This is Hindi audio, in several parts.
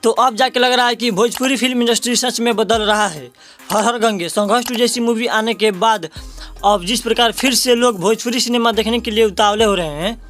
तो अब जाके लग रहा है कि भोजपुरी फिल्म इंडस्ट्री सच में बदल रहा है। हर हर गंगे, संघर्ष 2 जैसी मूवी आने के बाद अब जिस प्रकार फिर से लोग भोजपुरी सिनेमा देखने के लिए उतावले हो रहे हैं,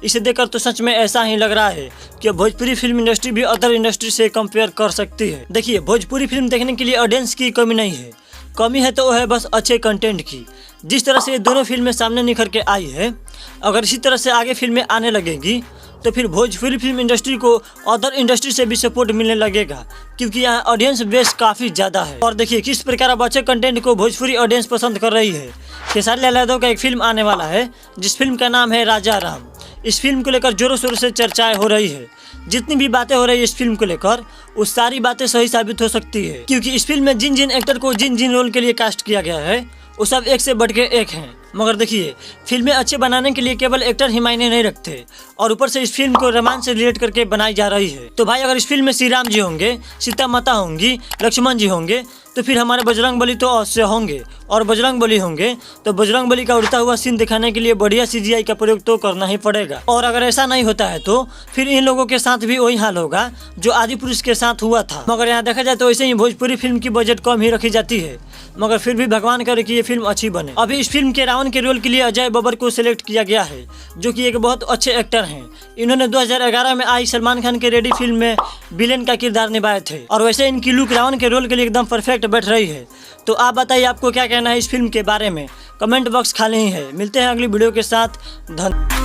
इसे देखकर तो सच में ऐसा ही लग रहा है कि भोजपुरी फिल्म इंडस्ट्री भी अदर इंडस्ट्री से कंपेयर कर सकती है। देखिए, भोजपुरी फिल्म देखने के लिए ऑडियंस की कमी नहीं है, कमी है तो वो है बस अच्छे कंटेंट की। जिस तरह से ये दोनों फिल्में सामने निखर के आई है, अगर इसी तरह से आगे फिल्में आने लगेंगी तो फिर भोजपुरी फिल्म इंडस्ट्री को अदर इंडस्ट्री से भी सपोर्ट मिलने लगेगा, क्योंकि यहाँ ऑडियंस बेस काफ़ी ज़्यादा है। और देखिए किस प्रकार अब अच्छे कंटेंट को भोजपुरी ऑडियंस पसंद कर रही है। खेसारी लाल यादव का एक फिल्म आने वाला है जिस फिल्म का नाम है राजा राम। इस फिल्म को लेकर जोरों शोरों से चर्चाएं हो रही है। जितनी भी बातें हो रही है इस फिल्म को लेकर, वो सारी बातें सही साबित हो सकती है, क्योंकि इस फिल्म में जिन जिन एक्टर को जिन जिन रोल के लिए कास्ट किया गया है वो सब एक से बढ़ के एक हैं। मगर देखिए, फिल्में अच्छे बनाने के लिए केवल एक्टर ही मायने नहीं रखते, और ऊपर से इस फिल्म को रामायण से रिलेट करके बनाई जा रही है। तो भाई, अगर इस फिल्म में श्री राम जी होंगे, सीता माता होंगी, लक्ष्मण जी होंगे, तो फिर हमारे बजरंगबली तो अवश्य होंगे, और बजरंगबली होंगे तो बजरंगबली का उड़ता हुआ सीन दिखाने के लिए बढ़िया CGI का प्रयोग तो करना ही पड़ेगा। और अगर ऐसा नहीं होता है तो फिर इन लोगों के साथ भी वही हाल होगा जो आदि पुरुष के साथ हुआ था। मगर यहाँ देखा जाए तो ऐसे ही भोजपुरी फिल्म की बजट कम ही रखी जाती है, मगर फिर भी भगवान करे कि ये फिल्म अच्छी बने। अभी इस फिल्म के रावण के रोल के लिए अजय बब्बर को सिलेक्ट किया गया है, जो कि एक बहुत अच्छे एक्टर हैं। इन्होंने 2011 में आई सलमान खान के रेडी फिल्म में विलेन का किरदार निभाए थे, और वैसे इनकी लुक रावण के रोल के लिए एकदम परफेक्ट बैठ रही है। तो आप बताइए, आपको क्या कहना है इस फिल्म के बारे में? कमेंट बॉक्स खाली ही है। मिलते हैं अगली वीडियो के साथ। धन्यवाद।